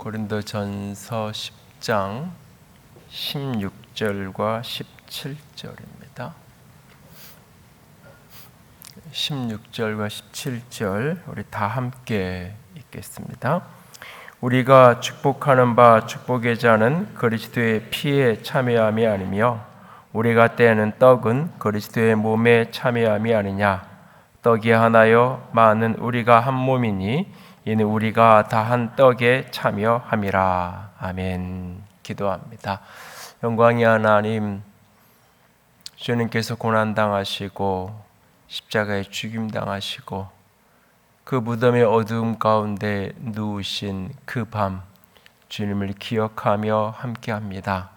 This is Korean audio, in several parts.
고린도전서 10장 16절과 17절입니다. 16절과 17절 우리 다 함께 읽겠습니다. 우리가 축복하는 바 축복의 자는 그리스도의 피에 참여함이 아니며 우리가 떼는 떡은 그리스도의 몸에 참여함이 아니냐. 떡이 하나요 많은 우리가 한 몸이니 이는 우리가 다 한 떡에 참여함이라. 아멘. 기도합니다. 영광이 하나님, 주님께서 고난당하시고 십자가에 죽임당하시고 그 무덤의 어두움 가운데 누우신 그 밤 주님을 기억하며 함께합니다.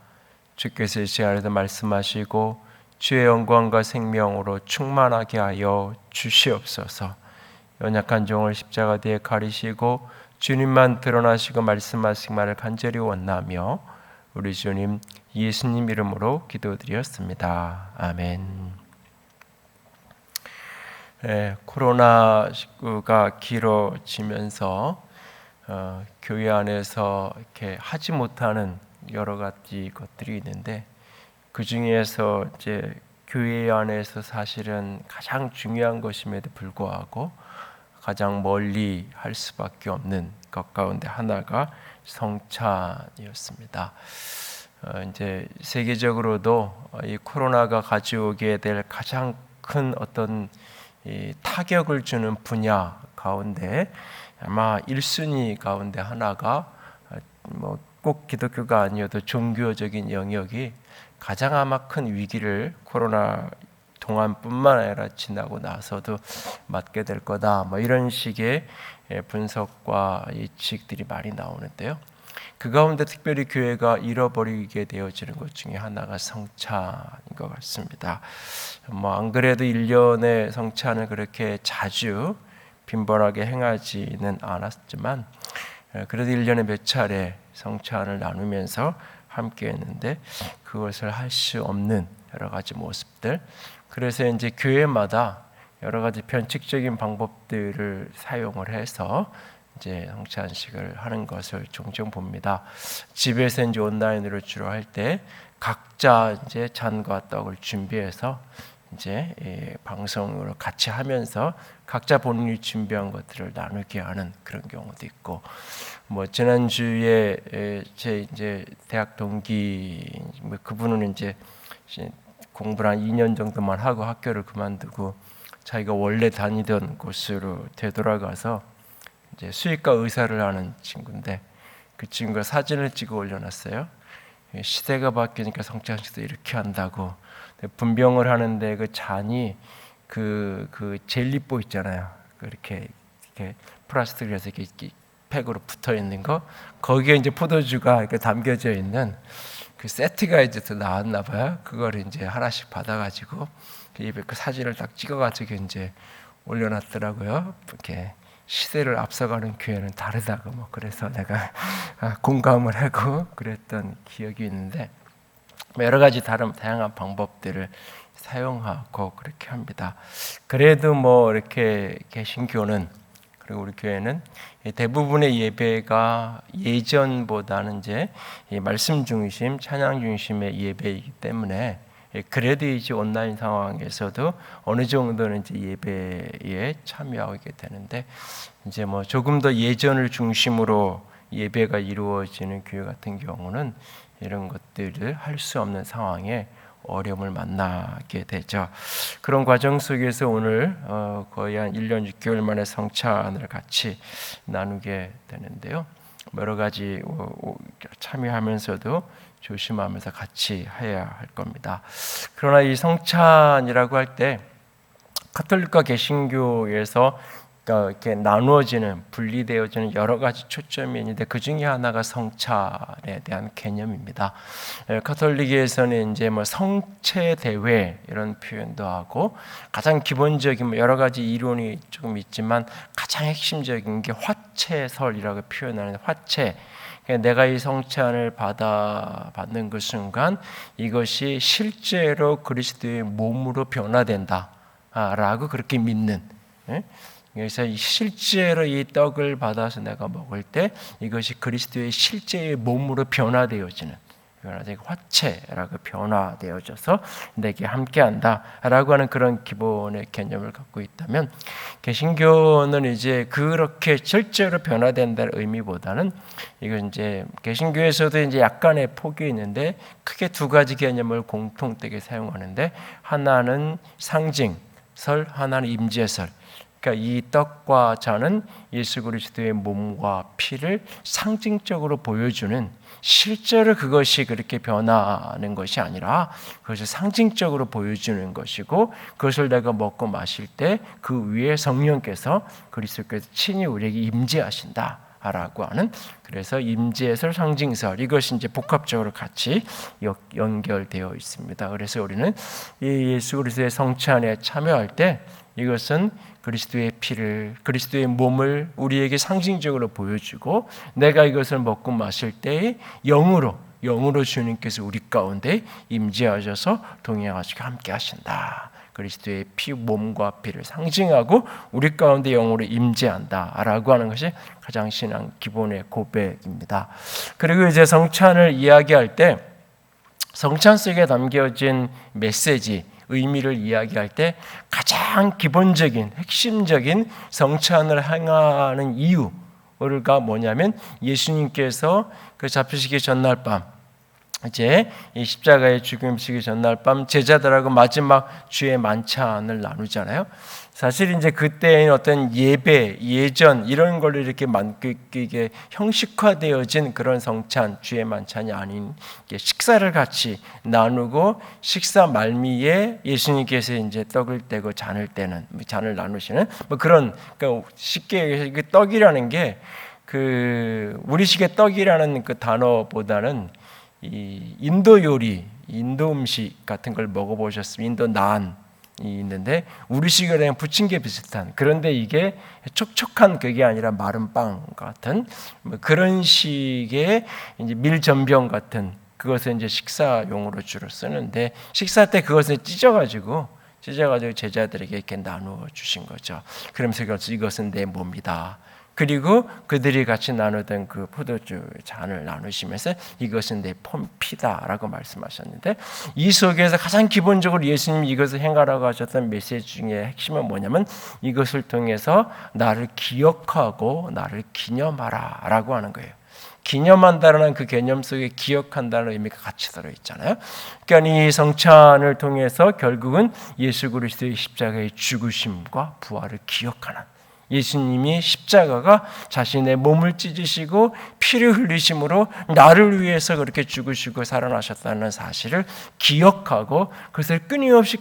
주께서 이 시간에도 말씀하시고 주의 영광과 생명으로 충만하게 하여 주시옵소서. 연약한 종을 십자가 뒤에 가리시고 주님만 드러나시고 말씀하신 말을 간절히 원하며 우리 주님 예수님 이름으로 기도드렸습니다. 아멘. 코로나19가 길어지면서 교회 안에서 이렇게 하지 못하는 여러 가지 것들이 있는데 그 중에서 이제 교회 안에서 사실은 가장 중요한 것임에도 불구하고 가장 멀리 할 수밖에 없는 것 가운데 하나가 성찬이었습니다. 이제 세계적으로도 이 코로나가 가져오게 될 가장 큰 어떤 이 타격을 주는 분야 가운데 아마 1순위 가운데 하나가 꼭 기독교가 아니어도 종교적인 영역이 가장 아마 큰 위기를 코로나 동안뿐만 아니라 지나고 나서도 맞게 될 거다. 이런 식의 분석과 예측들이 많이 나오는데요. 그 가운데 특별히 교회가 잃어버리게 되어지는 것 중에 하나가 성찬인 것 같습니다. 안 그래도 1년에 성찬을 그렇게 자주 빈번하게 행하지는 않았지만 그래도 1년에 몇 차례 성찬을 나누면서 함께 했는데 그것을 할 수 없는 여러 가지 모습들. 그래서 이제 교회마다 여러 가지 변칙적인 방법들을 사용을 해서 이제 성찬식을 하는 것을 종종 봅니다. 집에서 이제 온라인으로 주로 할 때 각자 이제 잔과 떡을 준비해서 이제 방송으로 같이 하면서 각자 본인이 준비한 것들을 나누게 하는 그런 경우도 있고, 지난주에 제 이제 대학 동기 그분은 이제 공부를 한 2년 정도만 하고 학교를 그만두고 자기가 원래 다니던 곳으로 되돌아가서 이제 수의과 의사를 하는 친구인데 그 친구가 사진을 찍어 올려놨어요. 시대가 바뀌니까 성찬식도 이렇게 한다고. 분병을 하는데 그 잔이 그 젤리보 있잖아요. 이렇게 플라스틱에서 이렇게 팩으로 붙어 있는 거, 거기에 이제 포도주가 이렇게 담겨져 있는 그 세트가 이제 또 나왔나 봐요. 그걸 이제 하나씩 받아가지고 입에 그 사진을 딱 찍어가지고 이제 올려놨더라고요. 이렇게 시대를 앞서가는 교회는 다르다고 그래서 내가 공감을 하고 그랬던 기억이 있는데 여러 가지 다양한 방법들을 사용하고 그렇게 합니다. 그래도 이렇게 개신교는 그리고 우리 교회는 대부분의 예배가 예전보다는 이제 말씀 중심, 찬양 중심의 예배이기 때문에 그래도 이제 온라인 상황에서도 어느 정도는 이제 예배에 참여하게 되는데 이제 조금 더 예전을 중심으로 예배가 이루어지는 교회 같은 경우는 이런 것들을 할 수 없는 상황에 어려움을 만나게 되죠. 그런 과정 속에서 오늘 거의 한 1년 6개월 만에 성찬을 같이 나누게 되는데요. 여러 가지 참여하면서도 조심하면서 같이 해야 할 겁니다. 그러나 이 성찬이라고 할 때 가톨릭과 개신교에서 이렇게 나누어지는, 분리되어지는 여러 가지 초점이 있는데 그 중에 하나가 성찬에 대한 개념입니다. 가톨릭에서는 이제 성체 대회 이런 표현도 하고 가장 기본적인 여러 가지 이론이 조금 있지만 가장 핵심적인 게 화채설이라고 표현하는 화채. 내가 이 성찬을 받는 그 순간 이것이 실제로 그리스도의 몸으로 변화된다 라고 그렇게 믿는, 그래서 실제로 이 떡을 받아서 내가 먹을 때 이것이 그리스도의 실제의 몸으로 변화되어지는 화채라고 변화되어져서 내게 함께한다라고 하는 그런 기본의 개념을 갖고 있다면, 개신교는 이제 그렇게 실제로 변화된다는 의미보다는 이건 이제 개신교에서도 이제 약간의 폭이 있는데 크게 두 가지 개념을 공통되게 사용하는데, 하나는 상징설, 하나는 임재설. 그러니까 이 떡과 잔은 예수 그리스도의 몸과 피를 상징적으로 보여주는, 실제로 그것이 그렇게 변하는 것이 아니라 그것을 상징적으로 보여주는 것이고, 그것을 내가 먹고 마실 때 그 위에 성령께서 그리스도께서 친히 우리에게 임재하신다라고 하는, 그래서 임재설, 상징설, 이것이 이제 복합적으로 같이 연결되어 있습니다. 그래서 우리는 이 예수 그리스도의 성찬에 참여할 때 이것은 그리스도의 피를, 그리스도의 몸을 우리에게 상징적으로 보여주고, 내가 이것을 먹고 마실 때 영으로 주님께서 우리 가운데 임재하셔서 동행하시고 함께 하신다. 그리스도의 피, 몸과 피를 상징하고 우리 가운데 영으로 임재한다라고 하는 것이 가장 신앙 기본의 고백입니다. 그리고 이제 성찬을 이야기할 때 성찬 속에 담겨진 메시지, 의미를 이야기할 때 가장 기본적인 핵심적인 성찬을 행하는 이유가 뭐냐면, 예수님께서 그 잡히시기 전날 밤, 이제 이 십자가의 죽음시기 전날 밤 제자들하고 마지막 주의 만찬을 나누잖아요. 사실 이제 그때의 어떤 예배, 예전 이런 걸로 이렇게 이게 형식화되어진 그런 성찬, 주의 만찬이 아닌 식사를 같이 나누고, 식사 말미에 예수님께서 이제 떡을 떼고 잔을 떼는, 잔을 나누시는 뭐 그런, 그러니까 쉽게 떡이라는 게 그 우리식의 떡이라는 그 단어보다는 이 인도 요리, 인도 음식 같은 걸 먹어보셨으면 인도 난이 있는데 우리식으로 그냥 부침개 비슷한, 그런데 이게 촉촉한 그게 아니라 마른 빵 같은 뭐 그런 식의 이제 밀전병 같은, 그것을 이제 식사용으로 주로 쓰는데, 식사 때 그것을 찢어가지고 제자들에게 이렇게 나누어 주신 거죠. 그러면서 이것은 내 몸이다. 그리고 그들이 같이 나누던 그 포도주 잔을 나누시면서 이것은 내 피다라고 말씀하셨는데, 이 속에서 가장 기본적으로 예수님이 이것을 행하라고 하셨던 메시지 중에 핵심은 뭐냐면, 이것을 통해서 나를 기억하고 나를 기념하라 라고 하는 거예요. 기념한다는 그 개념 속에 기억한다는 의미가 같이 들어있잖아요. 그러니까 이 성찬을 통해서 결국은 예수 그리스도의 십자가의 죽으심과 부활을 기억하는, 예수님이 십자가가 자신의 몸을 찢으시고 피를 흘리심으로 나를 위해서 그렇게 죽으시고 살아나셨다는 사실을 기억하고, 그것을 끊임없이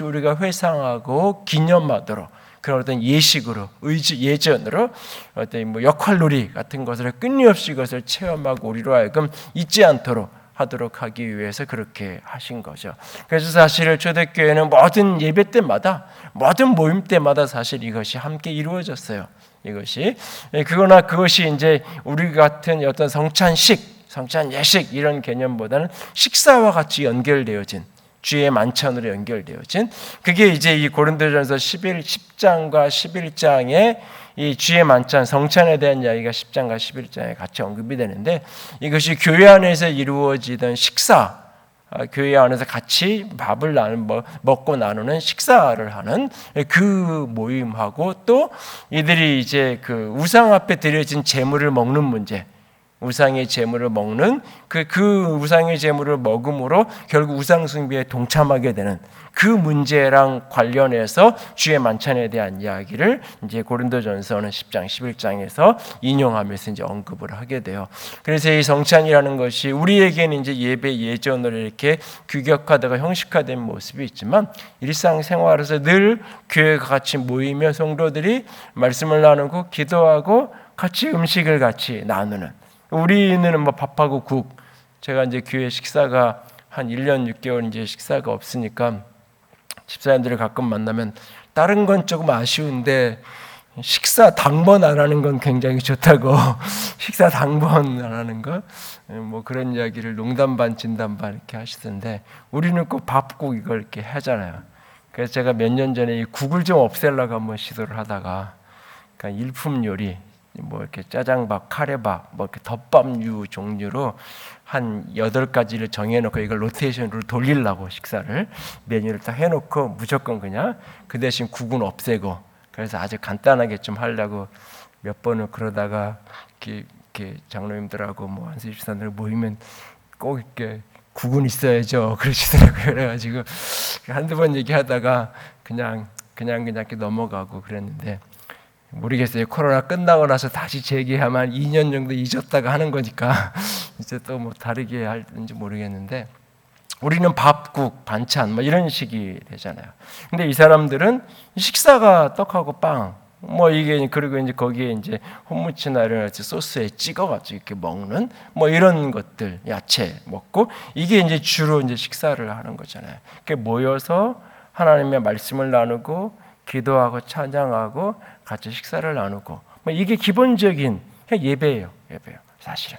우리가 회상하고 기념하도록, 그런 어떤 예식으로, 예전으로 어떤 뭐 역할놀이 같은 것을 끊임없이 이것을 체험하고 우리로 하여금 잊지 않도록 하도록 하기 위해서 그렇게 하신 거죠. 그래서 사실 초대교회는 모든 예배 때마다, 모든 모임 때마다 사실 이것이 함께 이루어졌어요. 이것이 그거나 그것이 이제 우리 같은 어떤 성찬식, 성찬 예식 이런 개념보다는 식사와 같이 연결되어진, 주의 만찬으로 연결되어진, 그게 이제 이 고린도전서 10장과 11장에 이 주의 만찬, 성찬에 대한 이야기가 10장과 11장에 같이 언급이 되는데, 이것이 교회 안에서 이루어지던 식사, 교회 안에서 같이 밥을 먹고 나누는 식사를 하는 그 모임하고, 또 이들이 이제 그 우상 앞에 드려진 제물을 먹는 문제, 우상의 제물을 먹는 그 우상의 제물을 먹음으로 결국 우상 숭배에 동참하게 되는 그 문제랑 관련해서 주의 만찬에 대한 이야기를 이제 고린도전서는 10장, 11장에서 인용하면서 이제 언급을 하게 돼요. 그래서 이 성찬이라는 것이 우리에게는 이제 예배 예전으로 이렇게 규격화되고 형식화된 모습이 있지만, 일상생활에서 늘 교회가 같이 모이며 성도들이 말씀을 나누고 기도하고 같이 음식을 같이 나누는, 우리는 뭐 밥하고 국, 제가 이제 교회 식사가 한 1년 6개월 이제 식사가 없으니까 집사님들을 가끔 만나면 다른 건 조금 아쉬운데 식사 당번 안 하는 건 굉장히 좋다고, 식사 당번 안 하는 거, 뭐 그런 이야기를 농담 반 진담 반 이렇게 하시던데, 우리는 꼭 밥국 이걸 이렇게 하잖아요. 그래서 제가 몇 년 전에 이 국을 좀 없애려고 한번 시도를 하다가 그러니까 일품 요리, 뭐 이렇게 짜장밥, 카레밥, 뭐 이렇게 덮밥류 종류로 한 8가지를 정해놓고 이걸 로테이션으로 돌리려고 식사를 메뉴를 딱 해놓고 무조건 그냥 그 대신 국은 없애고, 그래서 아주 간단하게 좀 하려고 몇 번을 그러다가 이렇게 장로님들하고 뭐 안수집 사람들 모이면 꼭 이렇게 국은 있어야죠 그러시더라고요. 그래가지고 한두 번 얘기하다가 그냥 이렇게 넘어가고 그랬는데, 모르겠어요. 코로나 끝나고 나서 다시 재개하면 2년 정도 잊었다가 하는 거니까 이제 또 뭐 다르게 할지 모르겠는데, 우리는 밥국, 반찬 뭐 이런 식이 되잖아요. 근데 이 사람들은 식사가 떡하고 빵, 뭐 이게 그리고 이제 거기에 이제 홈무치나 이런 소스에 찍어가지고 이렇게 먹는 뭐 이런 것들, 야채 먹고, 이게 이제 주로 이제 식사를 하는 거잖아요. 이렇게 모여서 하나님의 말씀을 나누고 기도하고 찬양하고 같이 식사를 나누고, 뭐 이게 기본적인 예배예요. 사실은.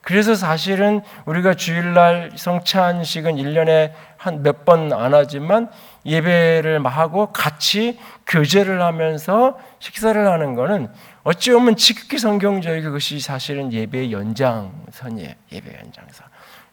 그래서 사실은 우리가 주일날 성찬식은 1년에 한 몇 번 안 하지만 예배를 하고 같이 교제를 하면서 식사를 하는 거는 어찌 보면 지극히 성경적이고 그것이 사실은 예배의 연장선이에요. 예배 연장선.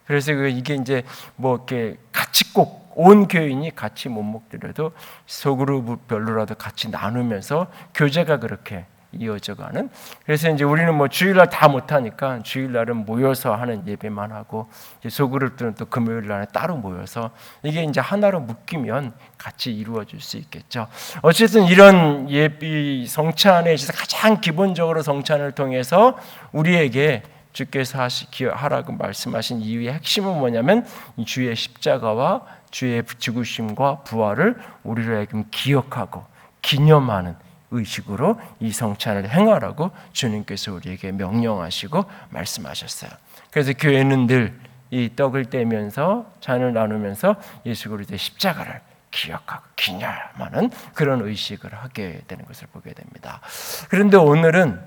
그래서 이게 이제 뭐 이렇게 같이 꼭 온 교인이 같이 못 먹더라도 소그룹별로라도 같이 나누면서 교제가 그렇게 이어져가는. 그래서 이제 우리는 뭐 주일날 다 못하니까 주일날은 모여서 하는 예배만 하고, 이제 소그룹들은 또 금요일날에 따로 모여서 이게 이제 하나로 묶이면 같이 이루어질 수 있겠죠. 어쨌든 이런 예비 성찬에 있어서 가장 기본적으로 성찬을 통해서 우리에게 주께서 하라고 말씀하신 이유의 핵심은 뭐냐면, 주의 십자가와 주의 죽으심과 부활을 우리로 하여금 기억하고 기념하는 의식으로 이 성찬을 행하라고 주님께서 우리에게 명령하시고 말씀하셨어요. 그래서 교회는 늘 이 떡을 떼면서 잔을 나누면서 예수 그리스도의 십자가를 기억하고 기념하는 그런 의식을 하게 되는 것을 보게 됩니다. 그런데 오늘은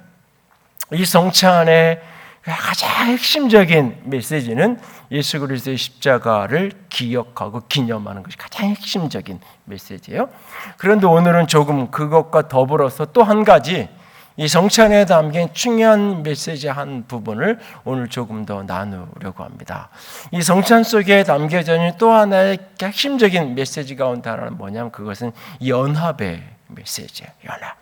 이 성찬의 가장 핵심적인 메시지는 예수 그리스도의 십자가를 기억하고 기념하는 것이 가장 핵심적인 메시지예요. 그런데 오늘은 조금 그것과 더불어서 또 한 가지, 이 성찬에 담긴 중요한 메시지 한 부분을 오늘 조금 더 나누려고 합니다. 이 성찬 속에 담겨져 있는 또 하나의 핵심적인 메시지 가운데 하나는 뭐냐면, 그것은 연합의 메시지예요. 연합.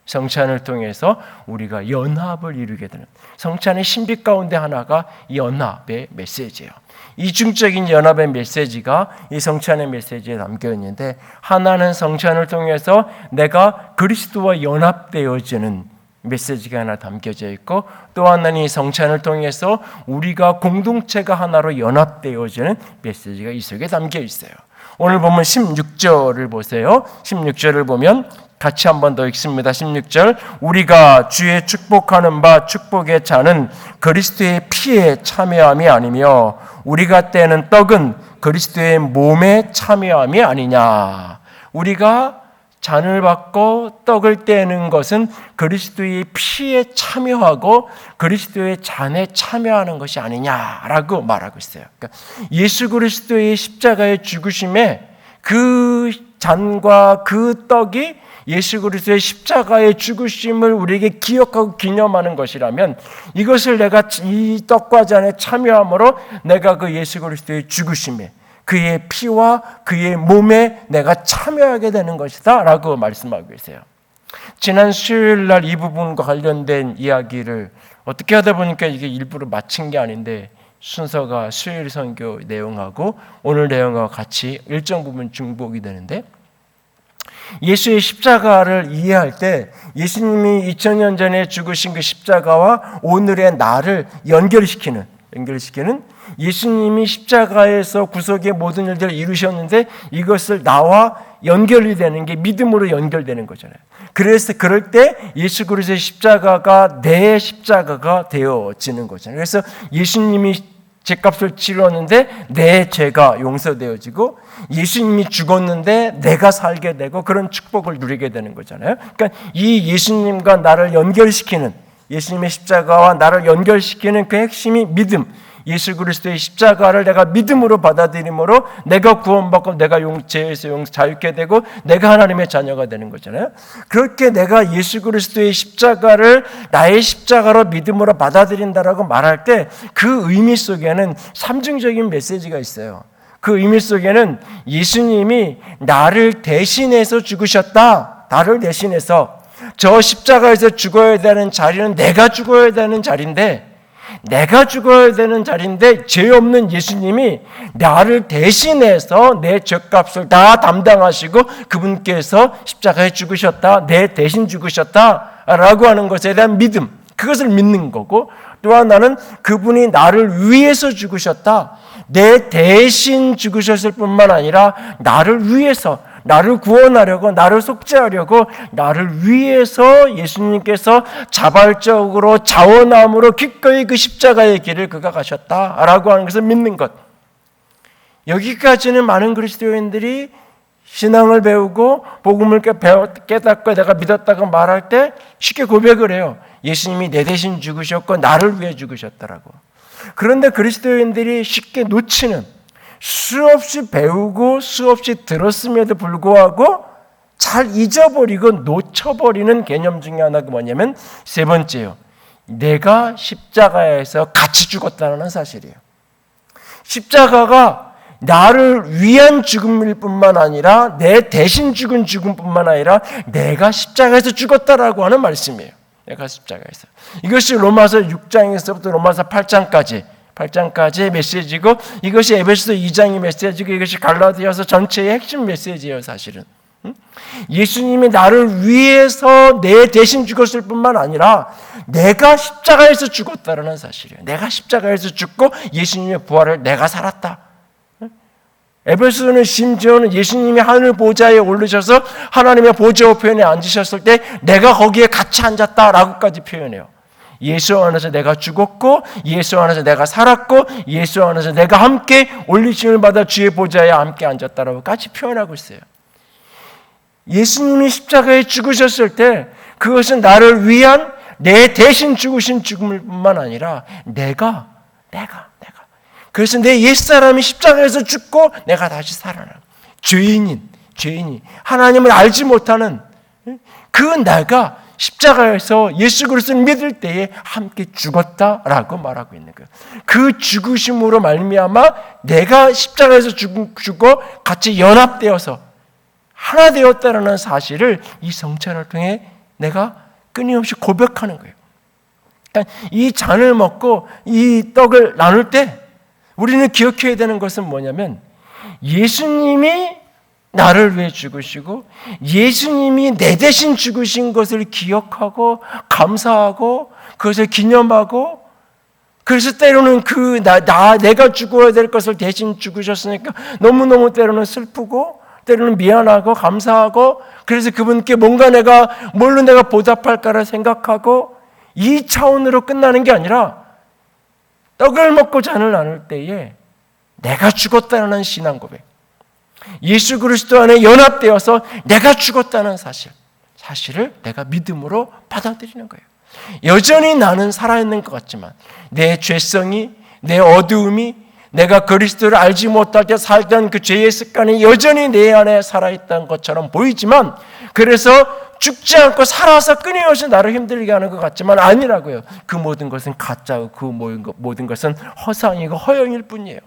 성찬을 통해서 우리가 연합을 이루게 되는, 성찬의 신비 가운데 하나가 연합의 메시지예요. 이중적인 연합의 메시지가 이 성찬의 메시지에 담겨 있는데, 하나는 성찬을 통해서 내가 그리스도와 연합되어지는 메시지가 하나 담겨져 있고, 또 하나는 이 성찬을 통해서 우리가 공동체가 하나로 연합되어지는 메시지가 이 속에 담겨 있어요. 오늘 보면 16절을 보세요. 16절을 보면 같이 한 번 더 읽습니다. 16절, 우리가 주의 축복하는 바 축복의 잔은 그리스도의 피에 참여함이 아니며 우리가 떼는 떡은 그리스도의 몸에 참여함이 아니냐. 우리가 잔을 받고 떡을 떼는 것은 그리스도의 피에 참여하고 그리스도의 잔에 참여하는 것이 아니냐라고 말하고 있어요. 그러니까 예수 그리스도의 십자가의 죽으심에 그 잔과 그 떡이 예수 그리스도의 십자가의 죽으심을 우리에게 기억하고 기념하는 것이라면, 이것을 내가 이 떡과 잔에 참여함으로 내가 그 예수 그리스도의 죽으심에, 그의 피와 그의 몸에 내가 참여하게 되는 것이다 라고 말씀하고 계세요. 지난 수요일 날 이 부분과 관련된 이야기를 어떻게 하다 보니까 이게 일부러 마친 게 아닌데, 순서가 수요일 선교 내용하고 오늘 내용과 같이 일정 부분 중복이 되는데, 예수의 십자가를 이해할 때 예수님이 2000년 전에 죽으신 그 십자가와 오늘의 나를 연결시키는 예수님이 십자가에서 구속의 모든 일들을 이루셨는데, 이것을 나와 연결이 되는 게 믿음으로 연결되는 거잖아요. 그래서 그럴 때 예수 그리스도의 십자가가 내 십자가가 되어지는 거잖아요. 그래서 예수님이 죄값을 치렀는데 내 죄가 용서되어지고, 예수님이 죽었는데 내가 살게 되고 그런 축복을 누리게 되는 거잖아요. 그러니까 이 예수님과 나를 연결시키는, 예수님의 십자가와 나를 연결시키는 그 핵심이 믿음, 예수 그리스도의 십자가를 내가 믿음으로 받아들임으로 내가 구원받고 내가 죄에서 자유케 되고 내가 하나님의 자녀가 되는 거잖아요. 그렇게 내가 예수 그리스도의 십자가를 나의 십자가로 믿음으로 받아들인다라고 말할 때 그 의미 속에는 삼중적인 메시지가 있어요. 그 의미 속에는 예수님이 나를 대신해서 죽으셨다. 나를 대신해서 저 십자가에서 죽어야 되는 자리는 내가 죽어야 되는 자리인데 내가 죽어야 되는 자리인데 죄 없는 예수님이 나를 대신해서 내 죄값을 다 담당하시고 그분께서 십자가에 죽으셨다. 내 대신 죽으셨다라고 하는 것에 대한 믿음, 그것을 믿는 거고, 또 하나는 그분이 나를 위해서 죽으셨다. 내 대신 죽으셨을 뿐만 아니라 나를 위해서, 나를 구원하려고, 나를 속죄하려고 나를 위해서 예수님께서 자발적으로 자원함으로 기꺼이 그 십자가의 길을 그가 가셨다라고 하는 것을 믿는 것. 여기까지는 많은 그리스도인들이 신앙을 배우고 복음을 깨닫고 내가 믿었다고 말할 때 쉽게 고백을 해요. 예수님이 내 대신 죽으셨고 나를 위해 죽으셨다라고. 그런데 그리스도인들이 쉽게 놓치는, 수없이 배우고 수없이 들었음에도 불구하고 잘 잊어버리고 놓쳐버리는 개념 중에 하나가 뭐냐면 세 번째요. 내가 십자가에서 같이 죽었다는 사실이에요. 십자가가 나를 위한 죽음일 뿐만 아니라 내 대신 죽은 죽음뿐만 아니라 내가 십자가에서 죽었다라고 하는 말씀이에요. 내가 십자가에서. 이것이 로마서 6장에서부터 로마서 8장까지의 메시지고, 이것이 에베소서 2장의 메시지고, 이것이 갈라디아서 전체의 핵심 메시지예요. 사실은 예수님이 나를 위해서 내 대신 죽었을 뿐만 아니라 내가 십자가에서 죽었다라는 사실이에요. 내가 십자가에서 죽고 예수님의 부활을 내가 살았다. 에베소서는 심지어는 예수님이 하늘 보좌에 오르셔서 하나님의 보좌 우편에 앉으셨을 때 내가 거기에 같이 앉았다라고까지 표현해요. 예수 안에서 내가 죽었고 예수 안에서 내가 살았고 예수 안에서 내가 함께 올리심을 받아 주의 보좌에 함께 앉았다라고까지 표현하고 있어요. 예수님이 십자가에 죽으셨을 때 그것은 나를 위한 내 대신 죽으신 죽음일 뿐만 아니라 내가 그래서 내 옛사람이 십자가에서 죽고 내가 다시 살아나. 죄인이 하나님을 알지 못하는 그 내가 십자가에서 예수 그리스도를 믿을 때에 함께 죽었다라고 말하고 있는 거예요. 그 죽으심으로 말미암아 내가 십자가에서 죽고 같이 연합되어서 하나 되었다라는 사실을 이 성찬을 통해 내가 끊임없이 고백하는 거예요. 그러니까 이 잔을 먹고 이 떡을 나눌 때 우리는 기억해야 되는 것은 뭐냐면 예수님이 나를 위해 죽으시고 예수님이 내 대신 죽으신 것을 기억하고 감사하고 그것을 기념하고, 그래서 때로는 내가 죽어야 될 것을 대신 죽으셨으니까 너무너무 때로는 슬프고 때로는 미안하고 감사하고, 그래서 그분께 뭔가 뭘로 내가 보답할까를 생각하고, 이 차원으로 끝나는 게 아니라 떡을 먹고 잔을 나눌 때에 내가 죽었다는 신앙 고백, 예수 그리스도 안에 연합되어서 내가 죽었다는 사실을 내가 믿음으로 받아들이는 거예요. 여전히 나는 살아있는 것 같지만 내 죄성이, 내 어두움이, 내가 그리스도를 알지 못할 때 살던 그 죄의 습관이 여전히 내 안에 살아있다는 것처럼 보이지만, 그래서 죽지 않고 살아서 끊임없이 나를 힘들게 하는 것 같지만 아니라고요. 그 모든 것은 가짜고 그 모든 것은 허상이고 허영일 뿐이에요.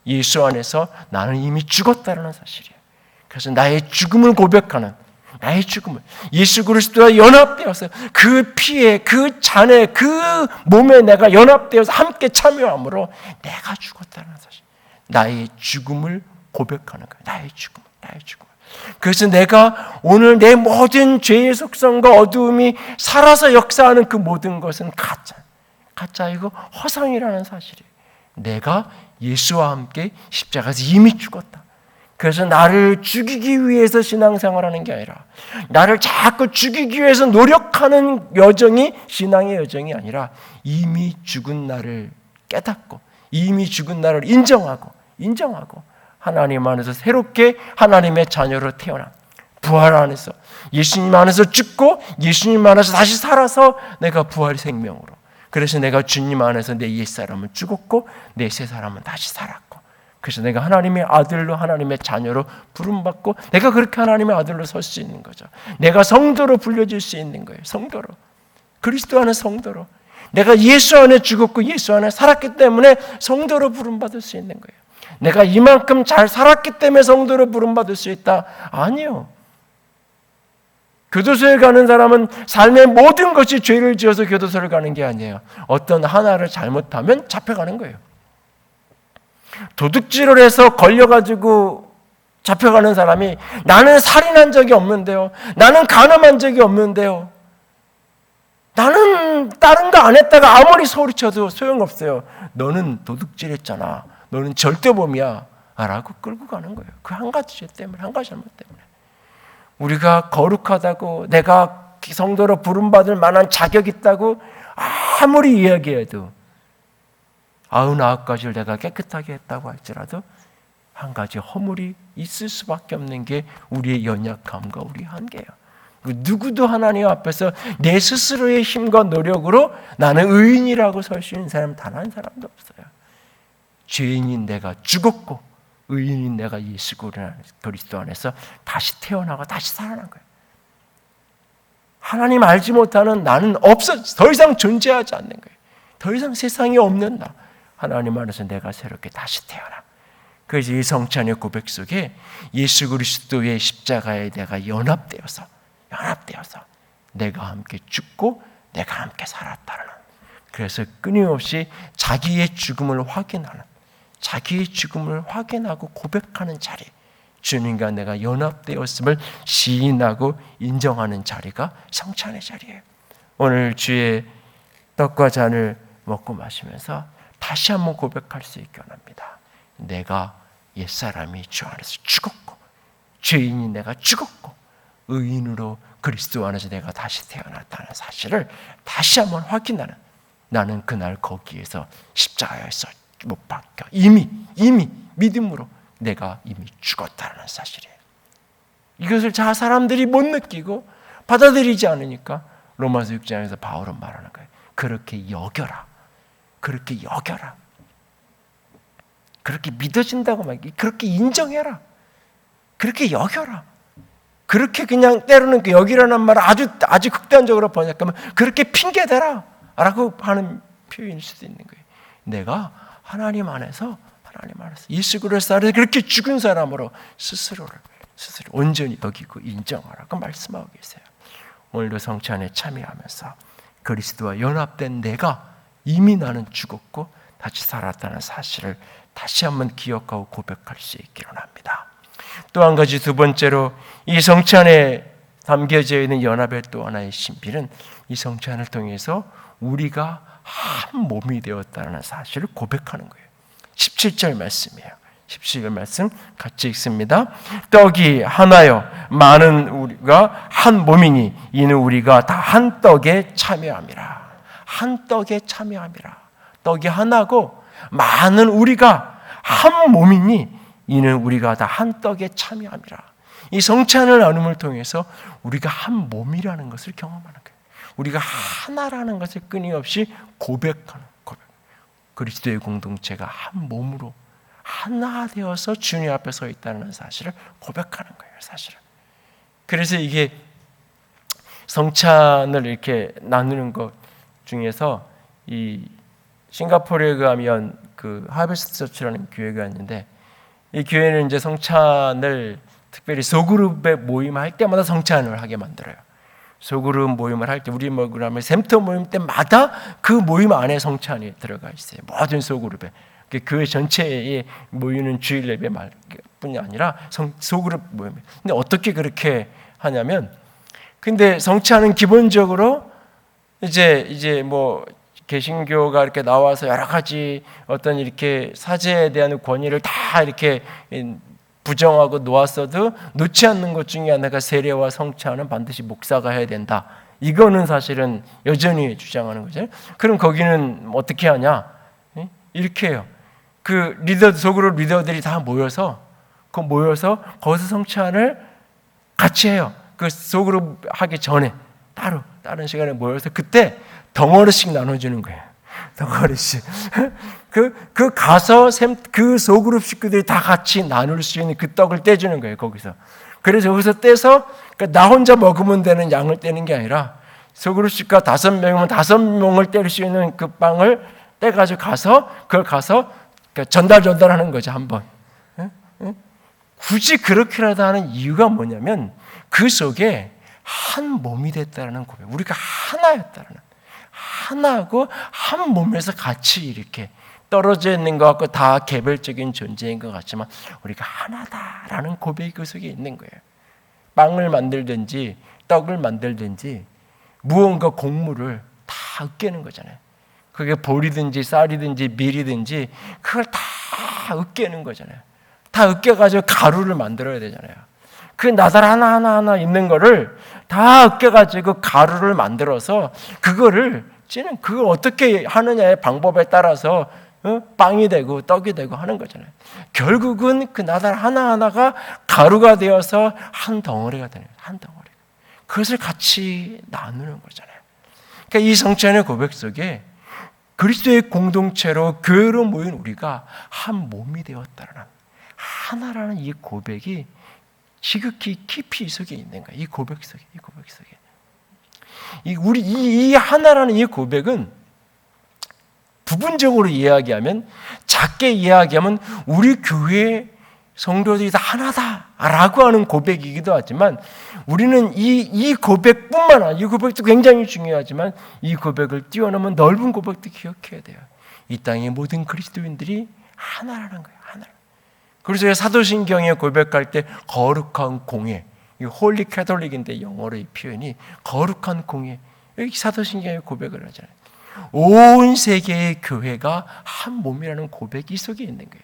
예수 안에서 나는 이미 죽었다는 사실이에요. 그래서 나의 죽음을 고백하는, 나의 죽음을 예수 그리스도와 연합되어서 그 피에, 그 잔에, 그 몸에 내가 연합되어서 함께 참여함으로 내가 죽었다는 사실, 나의 죽음을 고백하는 거예요. 나의 죽음. 그래서 내가 오늘 내 모든 죄의 속성과 어두움이 살아서 역사하는 그 모든 것은 가짜이고 허상이라는 사실이에요. 내가 예수와 함께 십자가에서 이미 죽었다. 그래서 나를 죽이기 위해서 신앙생활하는 게 아니라, 나를 자꾸 죽이기 위해서 노력하는 여정이 신앙의 여정이 아니라, 이미 죽은 나를 깨닫고 이미 죽은 나를 인정하고 하나님 안에서 새롭게 하나님의 자녀로 태어난, 부활 안에서 예수님 안에서 죽고 예수님 안에서 다시 살아서 내가 부활의 생명으로, 그래서 내가 주님 안에서 내 옛사람은 죽었고 내 새사람은 다시 살았고, 그래서 내가 하나님의 아들로, 하나님의 자녀로 부름받고, 내가 그렇게 하나님의 아들로 설 수 있는 거죠. 내가 성도로 불려질 수 있는 거예요. 성도로, 그리스도 안에 성도로. 내가 예수 안에 죽었고 예수 안에 살았기 때문에 성도로 부름받을 수 있는 거예요. 내가 이만큼 잘 살았기 때문에 성도로 부름받을 수 있다? 아니요. 교도소에 가는 사람은 삶의 모든 것이 죄를 지어서 교도소를 가는 게 아니에요. 어떤 하나를 잘못하면 잡혀가는 거예요. 도둑질을 해서 걸려가지고 잡혀가는 사람이 나는 살인한 적이 없는데요, 나는 간음한 적이 없는데요, 나는 다른 거 안 했다가 아무리 소리쳐도 소용없어요. 너는 도둑질했잖아, 너는 절대범이야 라고 끌고 가는 거예요. 그 한 가지 죄 때문에, 한 가지 잘못 때문에. 우리가 거룩하다고, 내가 성도로 부름받을 만한 자격이 있다고 아무리 이야기해도, 99가지를 내가 깨끗하게 했다고 할지라도 한 가지 허물이 있을 수밖에 없는 게 우리의 연약함과 우리의 한계예요. 누구도 하나님 앞에서 내 스스로의 힘과 노력으로 나는 의인이라고 설 수 있는 사람 단 한 사람도 없어요. 죄인인 내가 죽었고 의인인 내가 예수 그리스도 안에서 다시 태어나고 다시 살아난 거예요. 하나님 알지 못하는 나는 더 이상 존재하지 않는 거예요. 더 이상 세상에 없는 나, 하나님 안에서 내가 새롭게 다시 태어나. 그래서 이 성찬의 고백 속에 예수 그리스도의 십자가에 내가 연합되어서 내가 함께 죽고 내가 함께 살았다는, 그래서 끊임없이 자기의 죽음을 확인하고 고백하는 자리, 주님과 내가 연합되었음을 시인하고 인정하는 자리가 성찬의 자리예요. 오늘 주의 떡과 잔을 먹고 마시면서 다시 한번 고백할 수 있게 원합니다. 내가 옛사람이 주 안에서 죽었고, 죄인이 내가 죽었고, 의인으로 그리스도 안에서 내가 다시 태어났다는 사실을 다시 한번 확인하는, 나는 그날 거기에서 십자가에서 못 박혀 이미 믿음으로 내가 이미 죽었다는 사실이에요. 이것을 자 사람들이 못 느끼고 받아들이지 않으니까 로마서 6장에서 바울은 말하는 거예요. 그렇게 여겨라. 그렇게 믿어진다고 말이야. 그렇게 인정해라. 그렇게 여겨라. 그렇게 그냥 때로는 그 여기라는 말을 아주 극단적으로 번역하면 그렇게 핑계대라 라고 하는 표현일 수도 있는 거예요. 내가 하나님 안에서 예수 그리스도 안에서 그렇게 죽은 사람으로 스스로를 온전히 여기고 인정하라고 말씀하고 계세요. 오늘도 성찬에 참여하면서 그리스도와 연합된 내가 이미 나는 죽었고 다시 살았다는 사실을 다시 한번 기억하고 고백할 수 있기를 합니다. 또 한 가지, 두 번째로 이 성찬에 담겨져 있는 연합의 또 하나의 신비는 이 성찬을 통해서 우리가 한 몸이 되었다는 사실을 고백하는 거예요. 17절 말씀이에요. 17절 말씀 같이 읽습니다. 떡이 하나여 많은 우리가 한 몸이니 이는 우리가 다 한 떡에 참여함이라. 한 떡에 참여함이라. 떡이 하나고 많은 우리가 한 몸이니 이는 우리가 다 한 떡에 참여함이라. 이 성찬을 나눔을 통해서 우리가 한 몸이라는 것을 경험하는 거예요. 우리가 하나라는 것을 끊임없이 고백하는 고백. 그리스도의 공동체가 한 몸으로 하나 되어서 주님 앞에 서 있다는 사실을 고백하는 거예요. 사실은. 그래서 이게 성찬을 이렇게 나누는 것 중에서 이 싱가포르에 가면 그 하베스트 처치라는 교회가 있는데, 이 교회는 이제 성찬을 특별히 소그룹의 모임할 때마다 성찬을 하게 만들어요. 소그룹 모임을 할 때, 우리 그러면 샘터 모임 때마다 그 모임 안에 성찬이 들어가 있어요. 모든 소그룹에. 교회 전체에 모이는 주일 예배뿐이 아니라 소그룹 모임. 근데 어떻게 그렇게 하냐면, 근데 성찬은 기본적으로 이제 뭐 개신교가 이렇게 나와서 여러 가지 어떤 이렇게 사제에 대한 권위를 다 이렇게 부정하고 놓았어도 놓지 않는 것 중에 하나가 세례와 성찬은 반드시 목사가 해야 된다. 이거는 사실은 여전히 주장하는 거죠. 그럼 거기는 어떻게 하냐? 이렇게 해요. 그 소그룹 리더들이 다 모여서 거기서 성찬을 같이 해요. 그 소그룹 하기 전에 따로 다른 시간에 모여서 그때 덩어리씩 나눠주는 거예요. 덩어리씩. 그 가서 그 소그룹 식구들이 다 같이 나눌 수 있는 그 떡을 떼주는 거예요, 거기서. 그래서 여기서 떼서, 그러니까 나 혼자 먹으면 되는 양을 떼는 게 아니라 소그룹 식구가 5명이면 5명을 뗄 수 있는 그 빵을 떼가지고 그걸 가서 그러니까 전달하는 거죠, 한 번. 굳이 그렇게라도 하는 이유가 뭐냐면 그 속에 한 몸이 됐다는 고백. 우리가 하나였다는, 하나고 한 몸에서 같이 이렇게 떨어져 있는 것 같고 다 개별적인 존재인 것 같지만 우리가 하나다라는 고백이 그 속에 있는 거예요. 빵을 만들든지 떡을 만들든지 무언가 곡물을 다 으깨는 거잖아요. 그게 보리든지 쌀이든지 밀이든지 그걸 다 으깨는 거잖아요. 다 으깨가지고 가루를 만들어야 되잖아요. 그 나달 하나 있는 거를 다 으깨가지고 가루를 만들어서 그걸 어떻게 하느냐의 방법에 따라서 빵이 되고 떡이 되고 하는 거잖아요. 결국은 그 나달 하나하나가 가루가 되어서 한 덩어리가 되는 거예요. 한 덩어리. 그것을 같이 나누는 거잖아요. 그러니까 이 성찬의 고백 속에 그리스도의 공동체로 교회로 모인 우리가 한 몸이 되었다는 하나라는 이 고백이 지극히 깊이 이 속에 있는 거예요. 이 고백 속에. 이 하나라는 이 고백은 부분적으로 이야기하면, 작게 이야기하면 우리 교회 성도들이 다 하나다라고 하는 고백이기도 하지만 우리는 이 고백뿐만 아니라, 이 고백도 굉장히 중요하지만 이 고백을 뛰어넘은 넓은 고백도 기억해야 돼요. 이 땅의 모든 그리스도인들이 하나라는 거예요. 하나. 그래서 사도신경에 고백할 때 거룩한 공회, 이 홀리 캐톨릭인데 영어로 이 표현이 거룩한 공회, 여기 사도신경에 고백을 하잖아요. 온 세계의 교회가 한 몸이라는 고백이 이 속에 있는 거예요.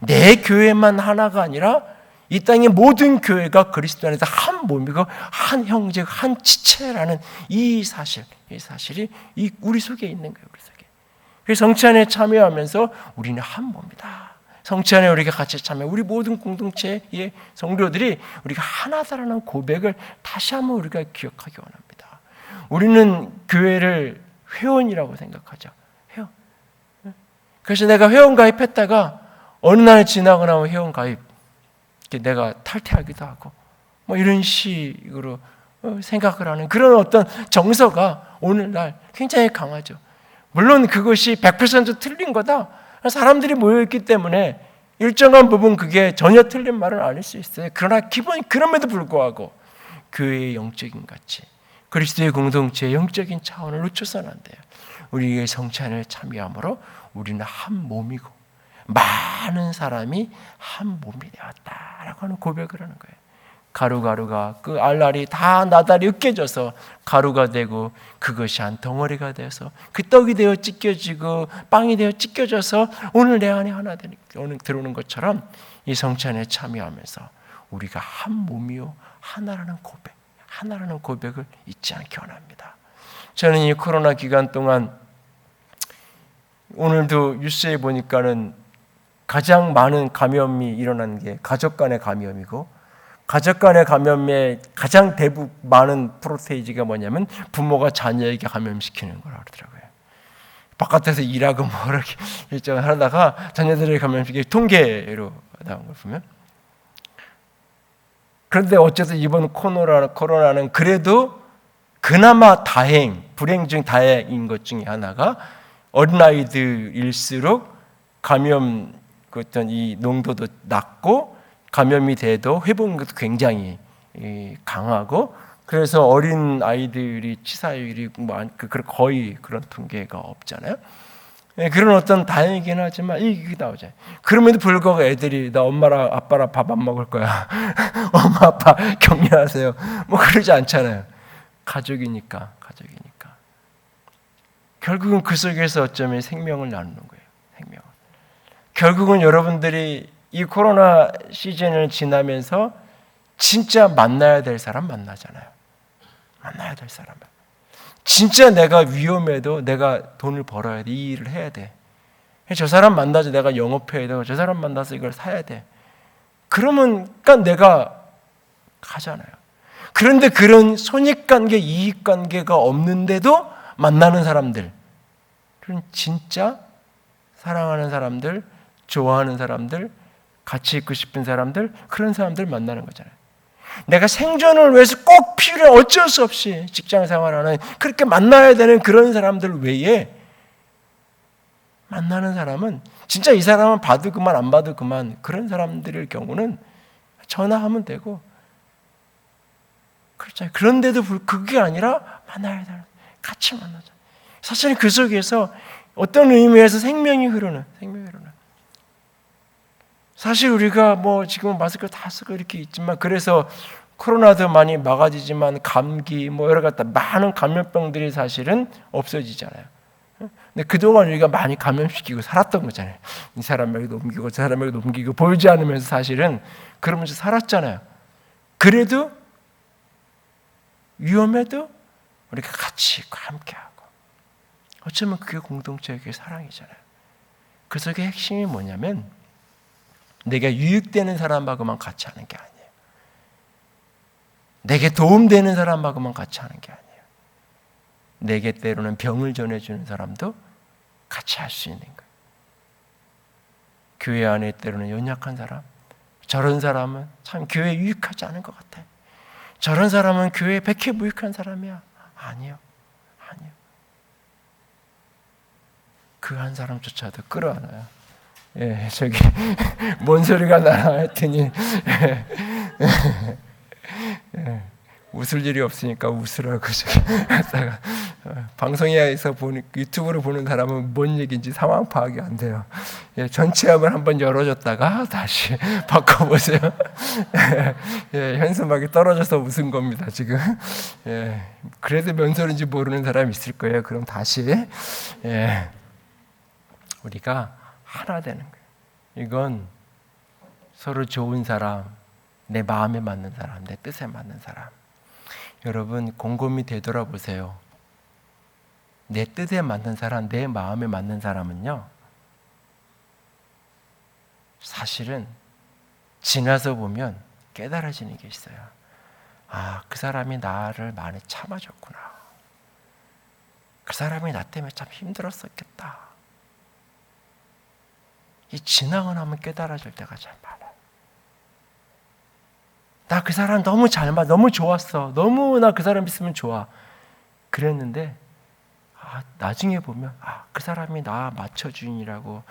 내 교회만 하나가 아니라 이 땅의 모든 교회가 그리스도 안에서 한 몸이고 한 형제, 한 지체라는 이 사실이 우리 속에 있는 거예요. 우리 속에. 그래서 성찬에 참여하면서 우리는 한 몸이다. 성찬에 우리가 같이 참여, 우리 모든 공동체의 성도들이 우리가 하나다라는 고백을 다시 한번 우리가 기억하기 원합니다. 우리는 교회를 회원이라고 생각하죠. 회원. 그래서 내가 회원 가입했다가 어느 날 지나고 나면 회원 가입 내가 탈퇴하기도 하고 뭐 이런 식으로 생각을 하는 그런 어떤 정서가 오늘날 굉장히 강하죠. 물론 그것이 100% 틀린 거다. 사람들이 모여있기 때문에 일정한 부분 그게 전혀 틀린 말은 아닐 수 있어요. 그러나 그럼에도 불구하고 교회의 영적인 가치, 그리스도의 공동체의 영적인 차원을 놓쳐서는 안 돼요. 우리의 성찬을 참여함으로 우리는 한 몸이고 많은 사람이 한 몸이 되었다라고 하는 고백을 하는 거예요. 가루가 그 알알이 다 나달이 으깨져서 가루가 되고 그것이 한 덩어리가 되어서 그 떡이 되어 찢겨지고 빵이 되어 찢겨져서 오늘 내 안에 하나 되는 오늘 들어오는 것처럼 이 성찬에 참여하면서 우리가 한 몸이요 하나라는 고백을 잊지 않기 원합니다. 저는 이 코로나 기간 동안 오늘도 뉴스에 보니까는 가장 많은 감염이 일어난 게 가족 간의 감염이고 가족 간의 감염의 가장 많은 프로테이지가 뭐냐면 부모가 자녀에게 감염시키는 거라고 그러더라고요. 바깥에서 일하고 뭐 이렇게 일정을 하다가 자녀들에게 감염시키는 통계로 나온 걸 보면 그런데 어쨌든 이번 코로나는 그래도 그나마 불행 중 다행인 것 중에 하나가 어린아이들일수록 감염 어떤 이 농도도 낮고 감염이 돼도 회복력도 굉장히 강하고 그래서 어린 아이들이 치사율이 거의 그런 통계가 없잖아요. 그런 어떤 다행이긴 하지만 이게 나오잖아요. 그럼에도 불구하고 애들이 나 엄마랑 아빠랑 밥 안 먹을 거야. 엄마 아빠 격려하세요. 뭐 그러지 않잖아요. 가족이니까. 결국은 그 속에서 어쩌면 생명을 나누는 거예요. 결국은 여러분들이 이 코로나 시즌을 지나면서 진짜 만나야 될 사람 만나잖아요. 만나야 될 사람. 진짜 내가 위험해도 내가 돈을 벌어야 돼. 이 일을 해야 돼. 저 사람 만나서 내가 영업해야 되고 저 사람 만나서 이걸 사야 돼. 그러면 내가 가잖아요. 그런데 그런 손익관계, 이익관계가 없는데도 만나는 사람들, 그런 진짜 사랑하는 사람들, 좋아하는 사람들, 같이 있고 싶은 사람들, 그런 사람들 만나는 거잖아요. 내가 생존을 위해서 꼭 필요해 어쩔 수 없이 직장 생활하는 그렇게 만나야 되는 그런 사람들 외에 만나는 사람은 진짜 이 사람은 봐도 그만 안 봐도 그만 그런 사람들의 경우는 전화하면 되고 그렇잖아요. 그런데도 그게 아니라 만나야 되는 같이 만나자. 사실은 그 속에서 어떤 의미에서 생명이 흐르는 사실 우리가 뭐 지금 마스크 다 쓰고 이렇게 있지만 그래서 코로나도 많이 막아지지만 감기 뭐 여러 가지 많은 감염병들이 사실은 없어지잖아요. 근데 그동안 우리가 많이 감염시키고 살았던 거잖아요. 이 사람에게도 옮기고 저 사람에게도 옮기고 보이지 않으면서 사실은 그러면서 살았잖아요. 그래도 위험해도 우리가 같이 있고 함께하고 어쩌면 그게 공동체의 사랑이잖아요. 그 속의 핵심이 뭐냐면 내가 유익되는 사람하고만 같이 하는 게 아니에요. 내게 도움되는 사람하고만 같이 하는 게 아니에요. 내게 때로는 병을 전해주는 사람도 같이 할 수 있는 거예요. 교회 안에 때로는 연약한 사람, 저런 사람은 참 교회에 유익하지 않은 것 같아. 저런 사람은 교회에 백해무익한 사람이야. 아니요. 그 한 사람조차도 끌어안아요. 예, 저기 뭔 소리가 나나 했더니 웃을 일이 없으니까 웃으라고 하다가 방송에서 보는 유튜브로 보는 사람은 뭔 얘기인지 상황 파악이 안 돼요. 예, 전체 화면 한번 열어줬다가 다시 바꿔보세요. 예, 현수막이 떨어져서 웃은 겁니다 지금. 예, 그래도 뭔 소리인지 모르는 사람이 있을 거예요. 그럼 다시 우리가 하나 되는 거예요. 이건 서로 좋은 사람, 내 마음에 맞는 사람, 내 뜻에 맞는 사람. 여러분 곰곰이 되돌아보세요. 내 뜻에 맞는 사람, 내 마음에 맞는 사람은요, 사실은 지나서 보면 깨달아지는 게 있어요. 아, 그 사람이 나를 많이 참아줬구나. 그 사람이 나 때문에 참 힘들었었겠다. 이 지나고 나면 깨달아질 때가 참 많아요. 나 그 사람 너무 너무 좋았어. 너무 나 그 사람 있으면 좋아. 그랬는데 나중에 보면 그 사람이 나 맞춰주니라고,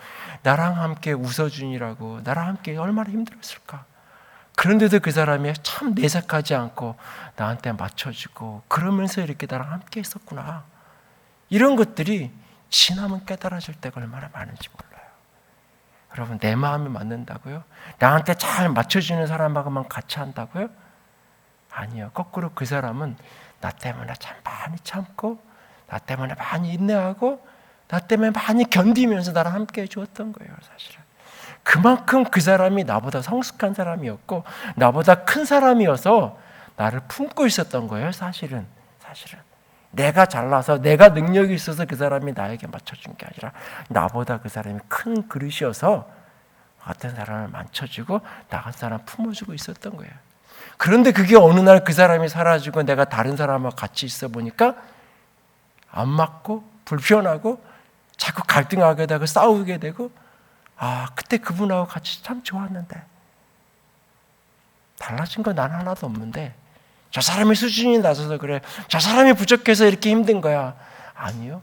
나랑 함께 웃어주니라고, 나랑 함께 얼마나 힘들었을까. 그런데도 그 사람이 참 내색하지 않고 나한테 맞춰주고 그러면서 이렇게 나랑 함께 했었구나. 이런 것들이 지나면 깨달아질 때가 얼마나 많은지 몰라요. 여러분, 내 마음에 맞는다고요? 나한테 잘 맞춰주는 사람하고만 같이 한다고요? 아니요. 거꾸로 그 사람은 나 때문에 참 많이 참고, 나 때문에 많이 인내하고, 나 때문에 많이 견디면서 나랑 함께 해주었던 거예요, 사실은. 그만큼 그 사람이 나보다 성숙한 사람이었고, 나보다 큰 사람이어서 나를 품고 있었던 거예요, 사실은. 내가 잘나서, 내가 능력이 있어서 그 사람이 나에게 맞춰준 게 아니라, 나보다 그 사람이 큰 그릇이어서 같은 사람을 맞춰주고, 나 같은 사람 품어주고 있었던 거예요. 그런데 그게 어느 날 그 사람이 사라지고 내가 다른 사람하고 같이 있어 보니까 안 맞고 불편하고 자꾸 갈등하게 되고 싸우게 되고, 그때 그분하고 같이 참 좋았는데 달라진 건 난 하나도 없는데 저 사람의 수준이 낮아서 그래, 저 사람이 부족해서 이렇게 힘든 거야. 아니요.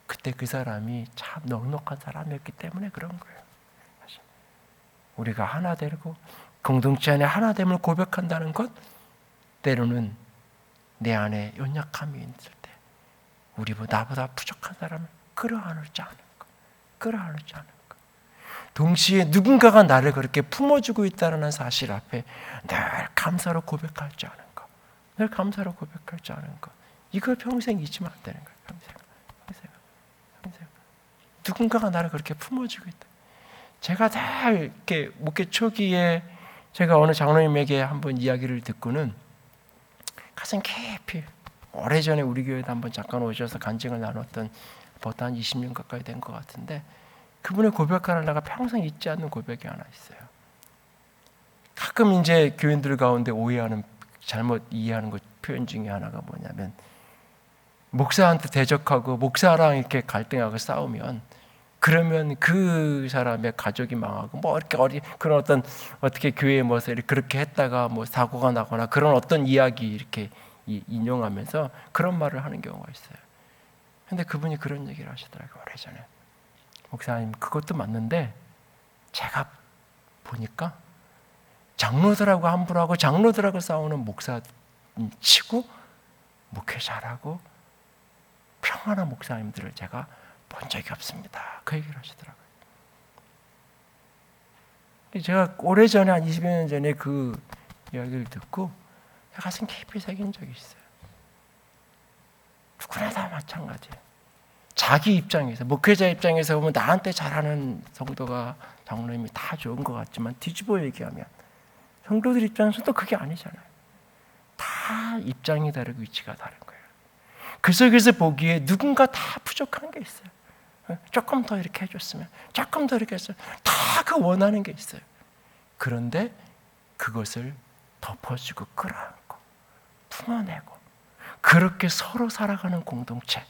그때 그 사람이 참 넉넉한 사람이었기 때문에 그런 거예요. 우리가 하나 되고 공동체 안에 하나됨을 고백한다는 것, 때로는 내 안에 연약함이 있을 때 나보다 부족한 사람을 끌어안지 않는 것. 동시에 누군가가 나를 그렇게 품어주고 있다는 사실 앞에 늘 감사로 고백할 줄 아는 것. 이걸 평생 잊으면 안 되는 거예요. 평생. 누군가가 나를 그렇게 품어주고 있다. 제가 다 이렇게 목회 초기에 제가 어느 장로님에게 한번 이야기를 듣고는 가장 깊이, 오래전에 우리 교회도 한번 잠깐 오셔서 간증을 나눴던, 보다 한 20년 가까이 된 것 같은데, 그분의 고백하는 내가 평생 잊지 않는 고백이 하나 있어요. 가끔 이제 교인들 가운데 오해하는, 잘못 이해하는 것 표현 중에 하나가 뭐냐면, 목사한테 대적하고 목사랑 이렇게 갈등하고 싸우면, 그러면 그 사람의 가족이 망하고 뭐 이렇게 그런 어떤 어떻게 교회에 뭐서 그렇게 했다가 뭐 사고가 나거나 그런 어떤 이야기 이렇게 인용하면서 그런 말을 하는 경우가 있어요. 근데 그분이 그런 얘기를 하시더라고요. 오래전에. 목사님, 그것도 맞는데 제가 보니까 장로들하고 함부로 하고 장로들하고 싸우는 목사 치고 목회 잘하고 평안한 목사님들을 제가 본 적이 없습니다. 그 얘기를 하시더라고요. 제가 오래전에 한 20여 년 전에 그 이야기를 듣고 가슴 깊이 새긴 적이 있어요. 누구나 다 마찬가지예요. 자기 입장에서, 목회자 입장에서 보면 나한테 잘하는 성도가, 장로님이 다 좋은 것 같지만 뒤집어 얘기하면 성도들 입장에서도 그게 아니잖아요. 다 입장이 다르고 위치가 다른 거예요. 그 속에서 보기에 누군가 다 부족한 게 있어요. 조금 더 이렇게 해줬으면, 조금 더 이렇게 했으면, 다 그 원하는 게 있어요. 그런데 그것을 덮어주고 끌어안고 품어내고 그렇게 서로 살아가는 공동체,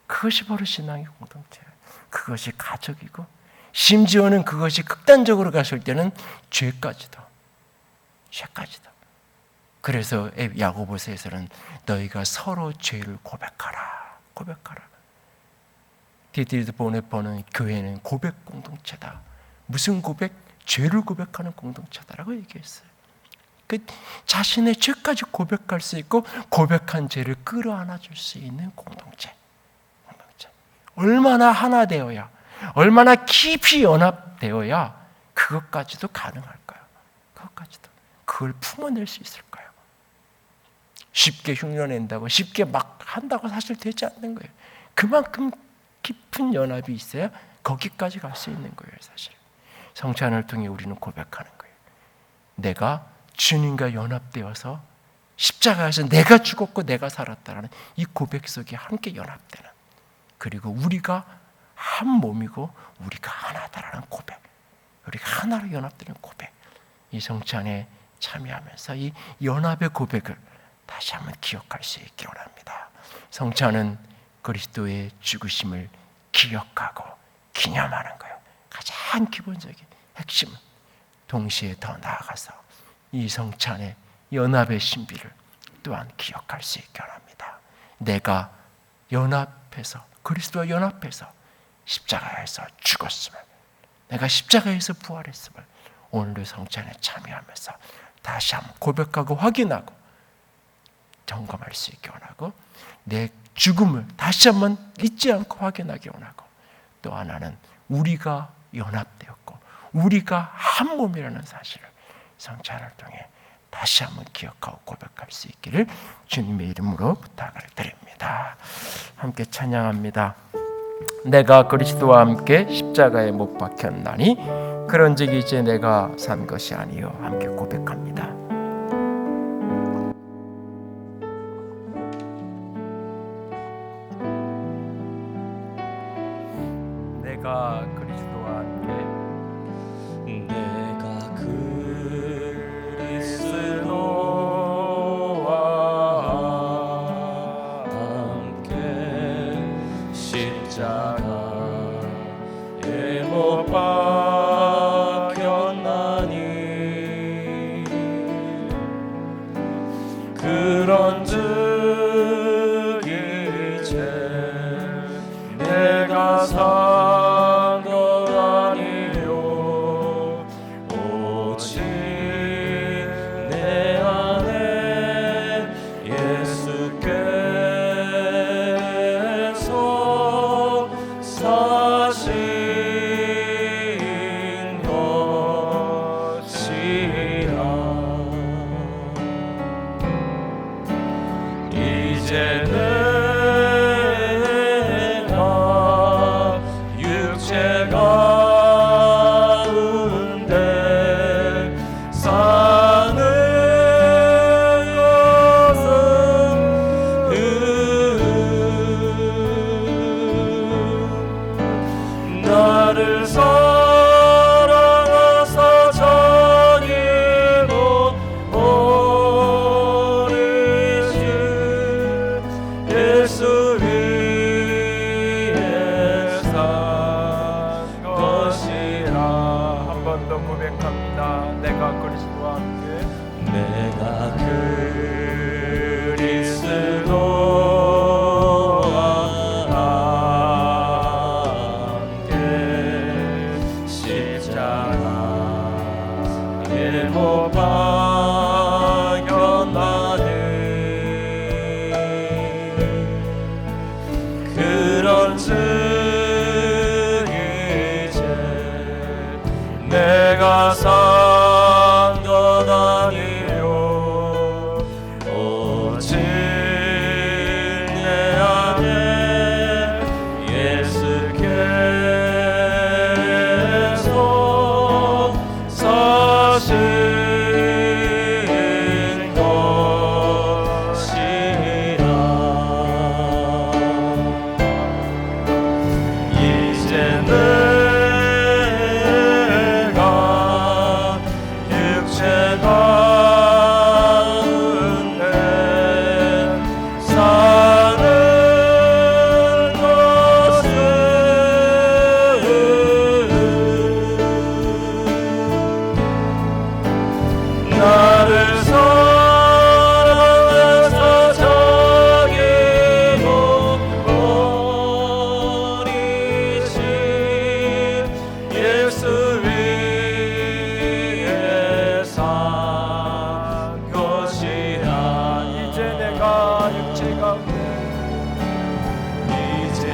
그것이 바로 신앙의 공동체예요. 그것이 가족이고, 심지어는 그것이 극단적으로 갔을 때는 죄까지도. 그래서 야고보서에서는 너희가 서로 죄를 고백하라. 디디드 보네퍼는 교회는 고백 공동체다. 무슨 고백? 죄를 고백하는 공동체다라고 얘기했어요. 그 자신의 죄까지 고백할 수 있고 고백한 죄를 끌어안아 줄 수 있는 공동체. 얼마나 하나 되어야, 얼마나 깊이 연합되어야 그것까지도 가능할까요? 그걸 품어낼 수 있을까요? 쉽게 흉내낸다고, 쉽게 막 한다고 사실 되지 않는 거예요. 그만큼 깊은 연합이 있어야 거기까지 갈 수 있는 거예요, 사실. 성찬을 통해 우리는 고백하는 거예요. 내가 주님과 연합되어서 십자가에서 내가 죽었고 내가 살았다라는 이 고백 속에 함께 연합되는, 그리고 우리가 한 몸이고 우리가 하나다라는 고백, 우리가 하나로 연합되는 고백, 이 성찬에 참여하면서 이 연합의 고백을 다시 한번 기억할 수 있기 원합니다. 성찬은 그리스도의 죽으심을 기억하고 기념하는 거예요. 가장 기본적인 핵심은, 동시에 더 나아가서 이 성찬의 연합의 신비를 또한 기억할 수 있기 원합니다. 내가 연합해서, 그리스도와 연합해서 십자가에서 죽었음을, 내가 십자가에서 부활했음을 오늘의 성찬에 참여하면서 다시 한번 고백하고 확인하고 점검할 수 있기 원하고, 내 죽음을 다시 한번 잊지 않고 확인하기 원하고, 또 하나는 우리가 연합되었고 우리가 한 몸이라는 사실을 성찬을 통해 다시 한번 기억하고 고백할 수 있기를 주님의 이름으로 부탁을 드립니다. 함께 찬양합니다. 내가 그리스도와 함께 십자가에 못 박혔나니 그런즉 이제 내가 산 것이 아니요. 함께 고백합니다. 내가 그리스도와 함께, 내가 그리스도와 함께 십자가에 못 박혔나니 그런즉 이제 내가 산 사신 것이 내가 그리스도와 함께 내가 그리스도와 함께 십자가에 못 박혔나니 그런즉 이제 내가 산 것 아니요 오직 내 안에 예수께서 사신 것이라 이제 내가 육체 가운데 사는 것은 나를 사랑해서 자기로 버리신 예수 위에 산 것이라 이제 내가 육체 가운데 이제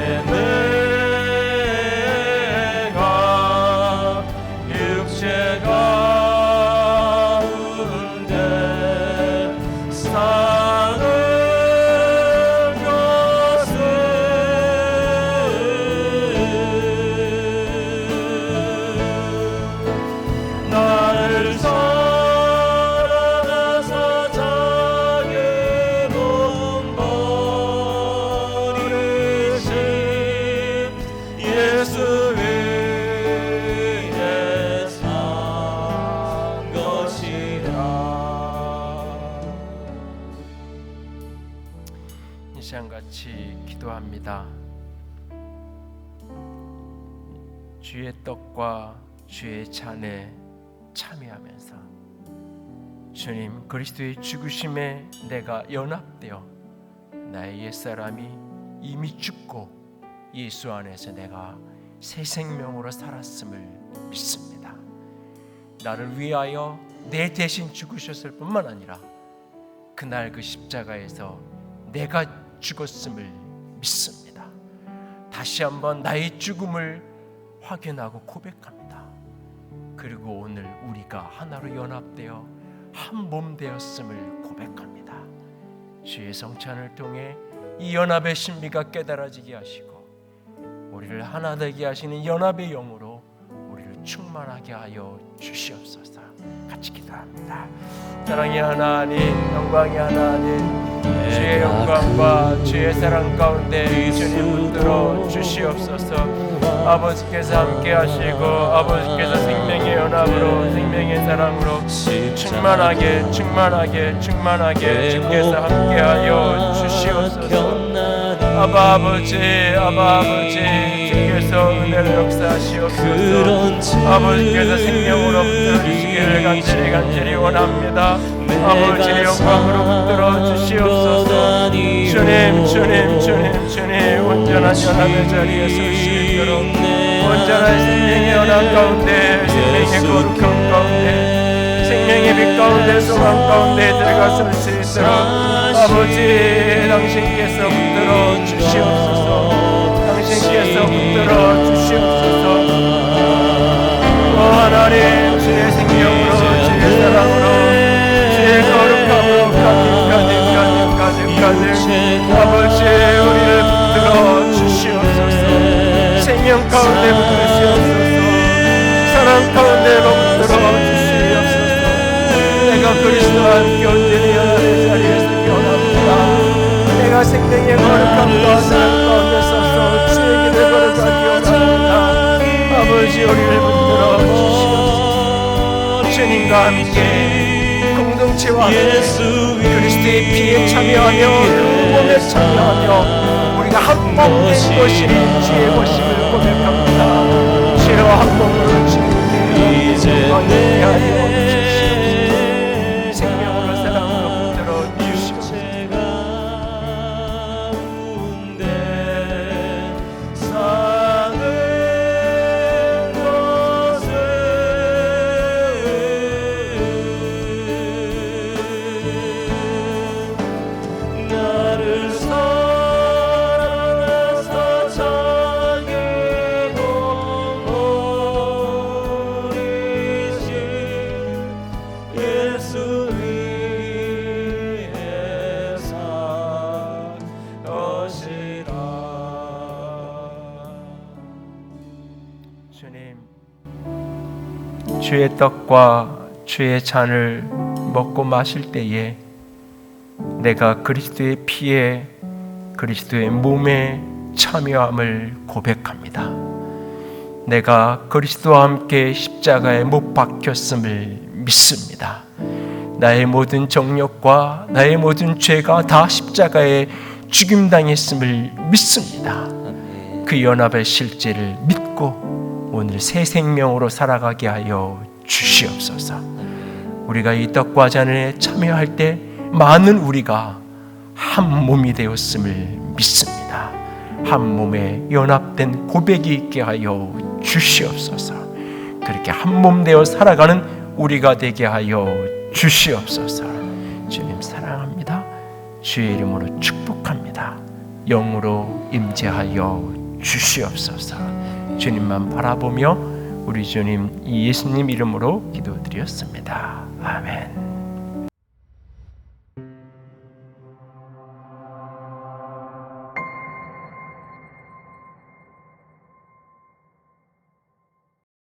내가 육체 가운데 사는 것은 나를 사랑하사 자기 몸 버리신 예수 위에 산 것이라. 이 시간 같이 기도합니다. 주의 떡과 주의 잔에 참여하면서 주님 그리스도의 죽으심에 내가 연합되어 나의 옛사람이 이미 죽고 예수 안에서 내가 새 생명으로 살았음을 믿습니다. 나를 위하여 내 대신 죽으셨을 뿐만 아니라 그날 그 십자가에서 내가 죽었음을 믿습니다. 다시 한번 나의 죽음을 확인하고 고백합니다. 그리고 오늘 우리가 하나로 연합되어 한 몸 되었음을 고백합니다. 주의 성찬을 통해 이 연합의 신비가 깨달아지게 하시고 우리를 하나 되게 하시는 연합의 영으로 우리를 충만하게 하여 주시옵소서. 같이 기도합니다. 사랑의 하나님, 영광의 하나님, 주의 영광과 주의 사랑 가운데 주님 붙들어 주시옵소서. 아버지께서 함께 하시고 아버지께서 생명의 연합으로 생명의 사랑으로 충만하게 주께서 함께하여 주시옵소서. 아바 아버지 주께서 은혜를 역사하시옵소서. 아버지께서 생명으로 붙들어 주시기를 간절히 원합니다. 아버지의 영광으로 붙들어 주시옵소서. 주님 온전한 연합의 자리에 설 수 있도록 온전한 생명의 연합 가운데 생명의 거룩함 가운데 생명의 빛 가운데 소망 가운데 들어가 설 수 있도록 아버지 당신께서 붙들어 주시옵소서. 당신께서 붙들어 주시옵소서. 하나님 주의 생명으로 주의 사랑으로 주의 거룩함으로 가득 아버지 우리를 붙들어 주시옵소서. 생명 가운데 붙드시옵소서. 사랑 가운데로 붙들어 주시옵소서. 내가 그리스도와 함께 온전히 연합의 자리에서 깨어납니다. 내가 생명의 거룩함과 사랑 가운데 서서 주의 길을 걸어가기 원합니다. 아버지 우리를 붙들어 주시옵소서. 주님과 함께 공동체와 함께 그리스도의 피에 참여하며 그 몸에 참여하며 우리가 한 몸 된 것이 주의 것임을 고백합니다. 주여 한 몸으로 주님께 영광을 하여 주의 떡과 주의 잔을 먹고 마실 때에 내가 그리스도의 피에 그리스도의 몸에 참여함을 고백합니다. 내가 그리스도와 함께 십자가에 못 박혔음을 믿습니다. 나의 모든 정욕과 나의 모든 죄가 다 십자가에 죽임당했음을 믿습니다. 그 연합의 실제를 믿고 오늘 새 생명으로 살아가게 하여 주시옵소서. 우리가 이 떡과 잔에 참여할 때 많은 우리가 한 몸이 되었음을 믿습니다. 한 몸에 연합된 고백이 있게 하여 주시옵소서. 그렇게 한 몸 되어 살아가는 우리가 되게 하여 주시옵소서. 주님 사랑합니다. 주의 이름으로 축복합니다. 영으로 임재하여 주시옵소서. 주님만 바라보며 우리 주님 예수님 이름으로 기도드렸습니다. 아멘.